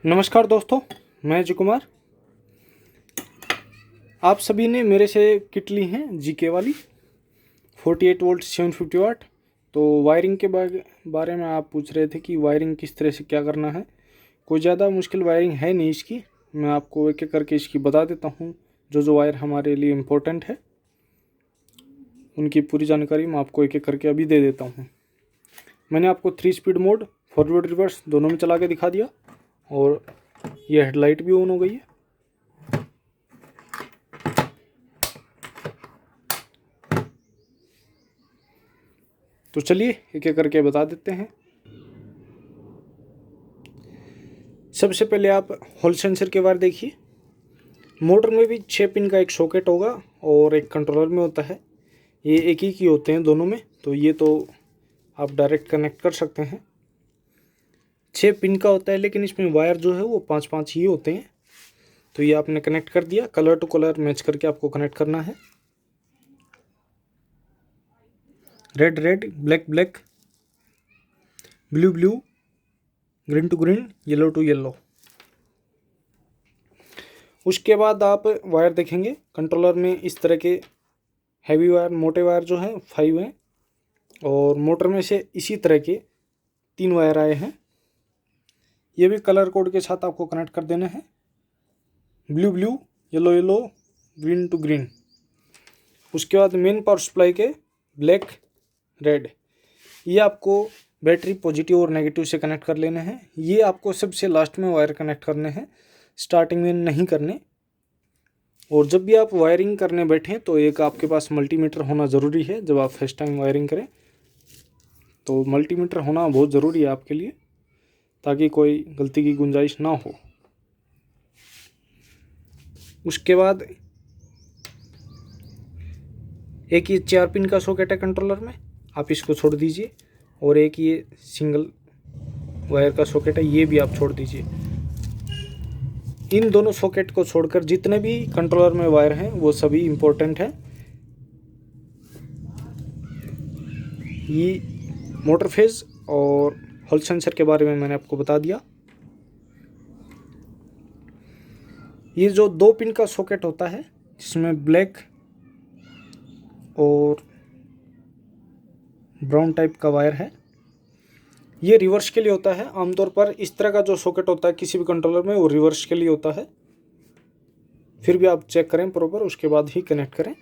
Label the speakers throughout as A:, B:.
A: नमस्कार दोस्तों, मैं अजय कुमार। आप सभी ने मेरे से किट ली हैं जीके वाली 48 वोल्ट 750 वाट। तो वायरिंग के बारे में आप पूछ रहे थे कि वायरिंग किस तरह से क्या करना है। कोई ज़्यादा मुश्किल वायरिंग है नहीं इसकी, मैं आपको एक एक करके इसकी बता देता हूँ। जो वायर हमारे लिए इम्पोर्टेंट है उनकी पूरी जानकारी मैं आपको एक एक करके अभी दे देता हूँ। मैंने आपको 3 स्पीड मोड फॉरवर्ड रिवर्स दोनों में चला के दिखा दिया और ये हेडलाइट भी ऑन हो गई है। तो चलिए एक एक करके बता देते हैं। सबसे पहले आप हॉल सेंसर के वायर देखिए। मोटर में भी 6 पिन का एक सॉकेट होगा और एक कंट्रोलर में होता है। ये एक ही की होते हैं दोनों में, तो ये तो आप डायरेक्ट कनेक्ट कर सकते हैं। 6 पिन का होता है लेकिन इसमें वायर जो है वो 5-5 ही होते हैं। तो ये आपने कनेक्ट कर दिया, कलर टू कलर मैच करके आपको कनेक्ट करना है। Red red, black black, blue blue, green to green, yellow to yellow. उसके बाद आप वायर देखेंगे कंट्रोलर में इस तरह के हैवी वायर, मोटे वायर जो हैं 5 हैं और मोटर में से इसी तरह के 3 वायर आए हैं। ये भी कलर कोड के साथ आपको कनेक्ट कर देना है। Blue blue, yellow yellow, green to green. उसके बाद मेन पावर सप्लाई के ब्लैक रेड, ये आपको बैटरी पॉजिटिव और नेगेटिव से कनेक्ट कर लेने हैं। ये आपको सबसे लास्ट में वायर कनेक्ट करने हैं, स्टार्टिंग में नहीं करने। और जब भी आप वायरिंग करने बैठें तो एक आपके पास मल्टीमीटर होना ज़रूरी है। जब आप फर्स्ट टाइम वायरिंग करें तो मल्टीमीटर होना बहुत ज़रूरी है आपके लिए, ताकि कोई गलती की गुंजाइश ना हो। उसके बाद एक ये 4 पिन का सॉकेट है कंट्रोलर में, आप इसको छोड़ दीजिए। और एक ये सिंगल वायर का सॉकेट है, ये भी आप छोड़ दीजिए। इन दोनों सॉकेट को छोड़कर जितने भी कंट्रोलर में वायर हैं वो सभी इम्पोर्टेंट हैं। ये मोटर फेज और हॉल सेंसर के बारे में मैंने आपको बता दिया। ये जो 2 पिन का सॉकेट होता है जिसमें ब्लैक और ब्राउन टाइप का वायर है, ये रिवर्स के लिए होता है। आमतौर पर इस तरह का जो सॉकेट होता है किसी भी कंट्रोलर में वो रिवर्स के लिए होता है। फिर भी आप चेक करें प्रॉपर, उसके बाद ही कनेक्ट करें।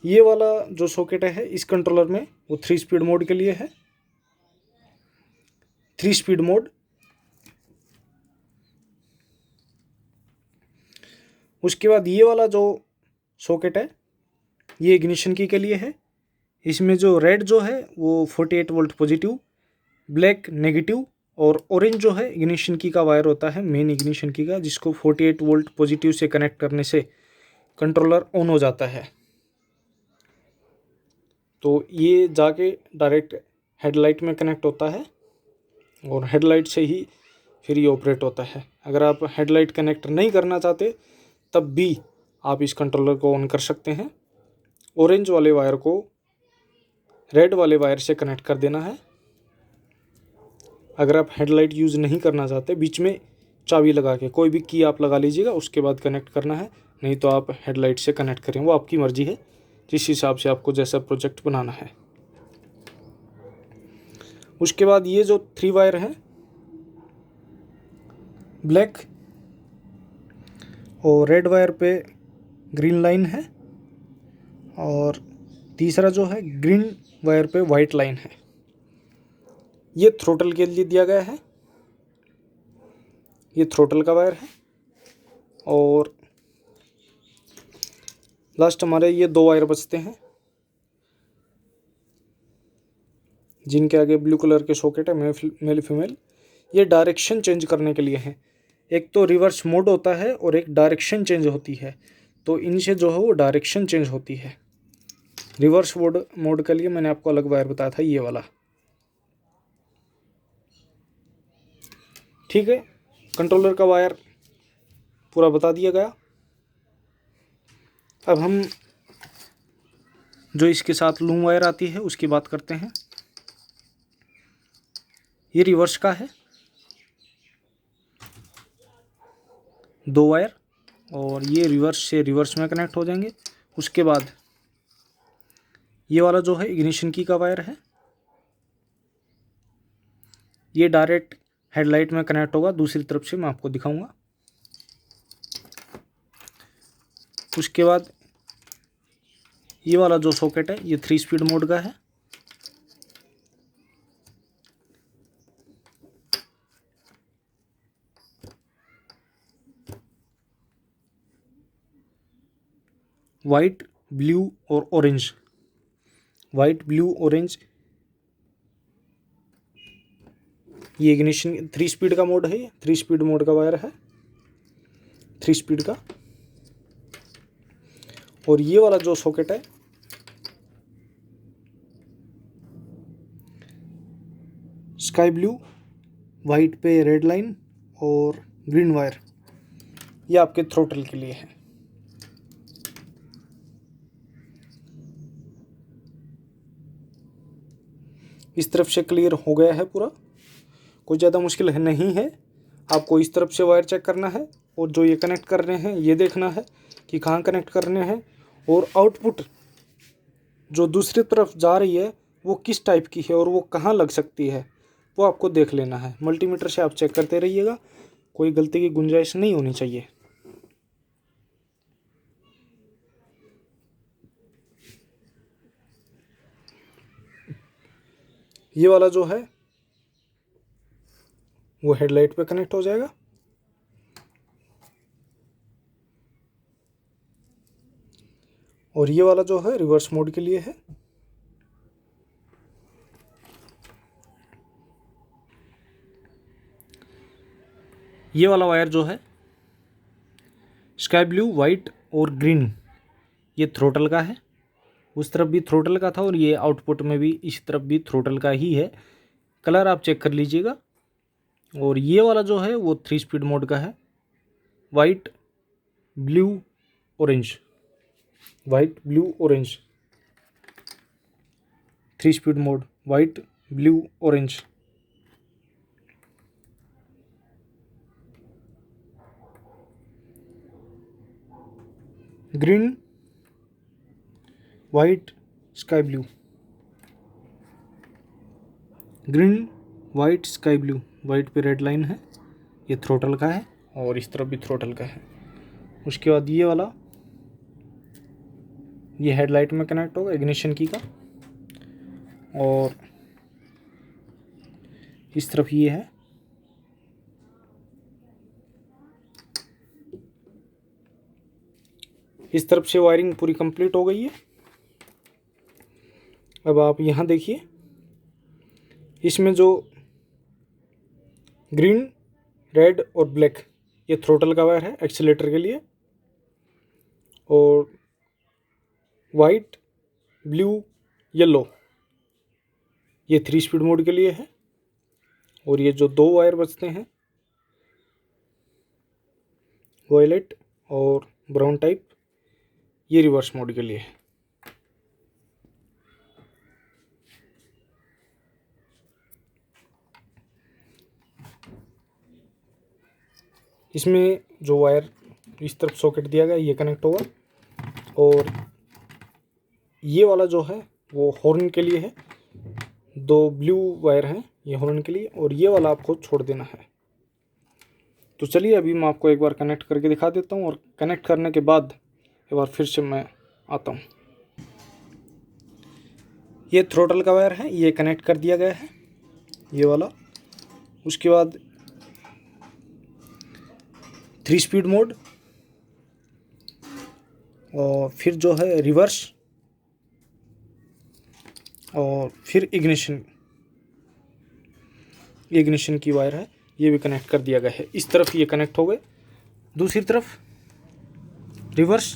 A: ये वाला जो सॉकेट है इस कंट्रोलर में वो 3 स्पीड मोड के लिए है। 3 स्पीड मोड। उसके बाद ये वाला जो सॉकेट है ये इग्निशन की के लिए है। इसमें जो रेड जो है वो 48 वोल्ट पॉजिटिव, ब्लैक नेगेटिव और ऑरेंज जो है इग्निशन की का वायर होता है, मेन इग्निशन की का, जिसको 48 वोल्ट पॉजिटिव से कनेक्ट करने से कंट्रोलर ऑन हो जाता है। तो ये जाके डायरेक्ट हेडलाइट में कनेक्ट होता है और हेडलाइट से ही फिर ये ऑपरेट होता है। अगर आप हेडलाइट कनेक्ट नहीं करना चाहते तब भी आप इस कंट्रोलर को ऑन कर सकते हैं। ऑरेंज वाले वायर को रेड वाले वायर से कनेक्ट कर देना है। अगर आप हेडलाइट यूज़ नहीं करना चाहते, बीच में चाबी लगा के कोई भी की आप लगा लीजिएगा, उसके बाद कनेक्ट करना है। नहीं तो आप हेडलाइट से कनेक्ट करें, वो आपकी मर्ज़ी है, जिस हिसाब से आपको जैसा प्रोजेक्ट बनाना है। उसके बाद ये जो 3 वायर हैं, ब्लैक और रेड वायर पे ग्रीन लाइन है और तीसरा जो है ग्रीन वायर पे वाइट लाइन है। ये थ्रोटल के लिए दिया गया है। ये थ्रोटल का वायर है। और लास्ट हमारे ये 2 वायर बचते हैं जिनके आगे ब्लू कलर के सॉकेट है, मेल फीमेल। ये डायरेक्शन चेंज करने के लिए है। एक तो रिवर्स मोड होता है और एक डायरेक्शन चेंज होती है। तो इनसे जो है वो डायरेक्शन चेंज होती है। रिवर्स मोड के लिए मैंने आपको अलग वायर बताया था, ये वाला। ठीक है, कंट्रोलर का वायर पूरा बता दिया गया। अब हम जो इसके साथ लूम वायर आती है उसकी बात करते हैं। ये रिवर्स का है, 2 वायर, और ये रिवर्स से रिवर्स में कनेक्ट हो जाएंगे। उसके बाद ये वाला जो है इग्निशन की का वायर है, ये डायरेक्ट हेडलाइट में कनेक्ट होगा। दूसरी तरफ से मैं आपको दिखाऊंगा। उसके बाद ये वाला जो सॉकेट है ये 3 स्पीड मोड का है। वाइट, ब्लू और ऑरेंज, वाइट, ब्लू, ऑरेंज, ये इग्निशन 3 स्पीड का मोड है। ये 3 स्पीड मोड का वायर है, 3 स्पीड का। और ये वाला जो सॉकेट है स्काई ब्लू, वाइट पे रेड लाइन और ग्रीन वायर, ये आपके थ्रोटल के लिए है। इस तरफ से क्लियर हो गया है पूरा, कोई ज़्यादा मुश्किल नहीं है। आपको इस तरफ से वायर चेक करना है और जो ये कनेक्ट करने हैं ये देखना है कि कहाँ कनेक्ट करने हैं, और आउटपुट जो दूसरी तरफ जा रही है वो किस टाइप की है और वो कहाँ लग सकती है, वो आपको देख लेना है। मल्टीमीटर से आप चेक करते रहिएगा, कोई गलती की गुंजाइश नहीं होनी चाहिए। ये वाला जो है वो हेडलाइट पे कनेक्ट हो जाएगा, और ये वाला जो है रिवर्स मोड के लिए है। ये वाला वायर जो है स्काई ब्लू, वाइट और ग्रीन, ये थ्रोटल का है। उस तरफ भी थ्रोटल का था और ये आउटपुट में भी इस तरफ भी थ्रोटल का ही है। कलर आप चेक कर लीजिएगा। और ये वाला जो है वो 3 स्पीड मोड का है, white, blue, orange, white, blue, orange, 3 speed mode, white, blue, orange. Green, white, sky blue, green, white, sky blue, white पे रेड लाइन है, ये थ्रोटल का है और इस तरफ भी थ्रोटल का है। उसके बाद ये वाला ये हेडलाइट में कनेक्ट होगा इग्निशन की का, और इस तरफ ये है। इस तरफ से वायरिंग पूरी कंप्लीट हो गई है। अब आप यहाँ देखिए, इसमें जो ग्रीन, रेड और ब्लैक, ये थ्रोटल का वायर है एक्सीलेटर के लिए, और वाइट, ब्लू, येलो, ये 3 स्पीड मोड के लिए है। और ये जो 2 वायर बचते हैं वायलेट और ब्राउन टाइप, ये रिवर्स मोड के लिए है। इसमें जो वायर इस तरफ सॉकेट दिया गया ये कनेक्ट होगा, और ये वाला जो है वो हॉर्न के लिए है। 2 ब्लू वायर हैं ये हॉर्न के लिए, और ये वाला आपको छोड़ देना है। तो चलिए अभी मैं आपको एक बार कनेक्ट करके दिखा देता हूँ, और कनेक्ट करने के बाद एक बार फिर से मैं आता हूँ। ये थ्रोटल का वायर है, ये कनेक्ट कर दिया गया है, ये वाला। उसके बाद 3 स्पीड मोड, और फिर जो है रिवर्स, और फिर इग्निशन की वायर है, ये भी कनेक्ट कर दिया गया है। इस तरफ ये कनेक्ट हो गए, दूसरी तरफ रिवर्स,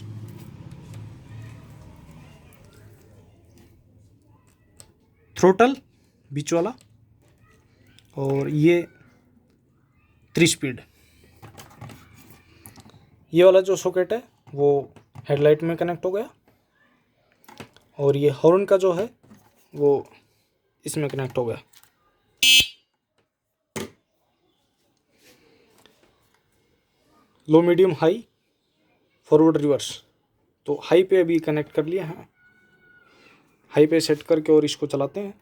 A: थ्रोटल बीच वाला, और ये 3 स्पीड। ये वाला जो सॉकेट है वो हेडलाइट में कनेक्ट हो गया, और ये हॉर्न का जो है वो इसमें कनेक्ट हो गया। लो मीडियम हाई फॉरवर्ड रिवर्स। तो हाई पे अभी कनेक्ट कर लिया है, हाई पे सेट करके और इसको चलाते हैं।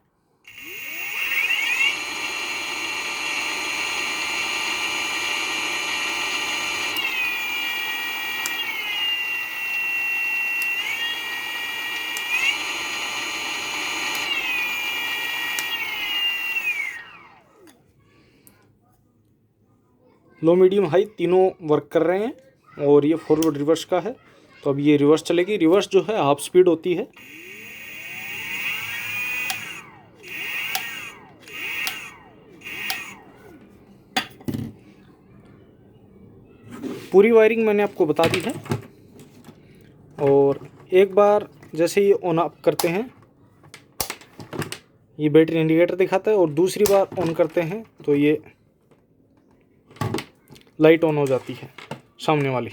A: लो मीडियम हाई तीनों वर्क कर रहे हैं और ये फॉरवर्ड रिवर्स का है। तो अब ये रिवर्स चलेगी। रिवर्स जो है हाफ स्पीड होती है। पूरी वायरिंग मैंने आपको बता दी है। और एक बार जैसे ये ऑन अप करते हैं, ये बैटरी इंडिकेटर दिखाता है, और दूसरी बार ऑन करते हैं तो ये लाइट ऑन हो जाती है सामने वाली।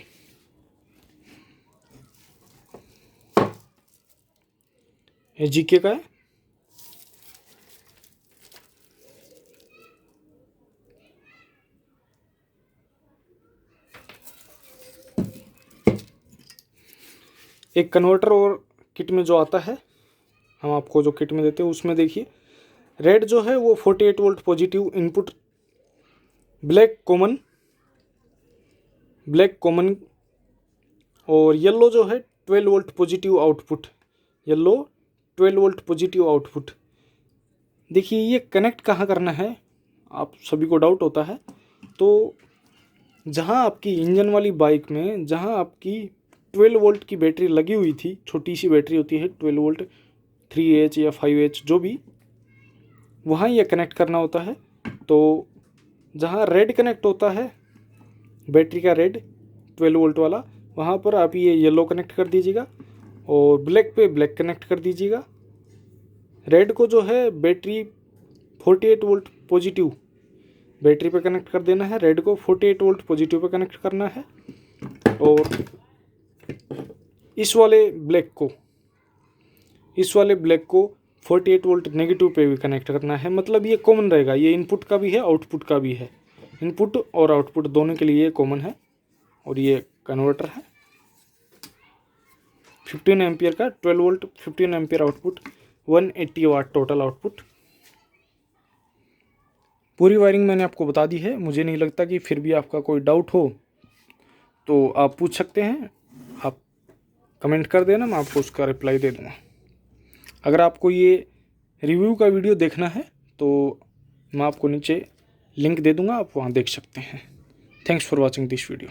A: ये जीके का है। एक कन्वर्टर और किट में जो आता है, हम आपको जो किट में देते हैं उसमें देखिए, रेड जो है वो 48 volt positive input, black common, और येलो जो है 12 volt positive output. Yellow 12 volt positive output. देखिए ये कनेक्ट कहाँ करना है, आप सभी को डाउट होता है। तो जहाँ आपकी इंजन वाली बाइक में जहाँ आपकी 12 वोल्ट की बैटरी लगी हुई थी, छोटी सी बैटरी होती है 12 वोल्ट 3H या 5H जो भी, वहाँ ये कनेक्ट करना होता है। तो जहाँ रेड कनेक्ट होता है, बैटरी का रेड 12 वोल्ट वाला, वहाँ पर आप ये येलो कनेक्ट कर दीजिएगा और ब्लैक पे ब्लैक कनेक्ट कर दीजिएगा। रेड को जो है बैटरी 48 वोल्ट पॉजिटिव बैटरी पे कनेक्ट कर देना है, रेड को 48 वोल्ट पॉजिटिव पे कनेक्ट करना है, और इस वाले ब्लैक को 48 वोल्ट नेगेटिव पे भी कनेक्ट करना है। मतलब ये कॉमन रहेगा, ये इनपुट का भी है आउटपुट का भी है, इनपुट और आउटपुट दोनों के लिए कॉमन है। और ये कन्वर्टर है 15 एम्पियर का, 12 वोल्ट 15 एम्पियर आउटपुट, 180 वाट टोटल आउटपुट। पूरी वायरिंग मैंने आपको बता दी है। मुझे नहीं लगता कि फिर भी आपका कोई डाउट हो तो आप पूछ सकते हैं, आप कमेंट कर देना, मैं आपको उसका रिप्लाई दे दूँगा। अगर आपको ये रिव्यू का वीडियो देखना है तो मैं आपको नीचे लिंक दे दूँगा, आप वहाँ देख सकते हैं। Thanks for watching this video.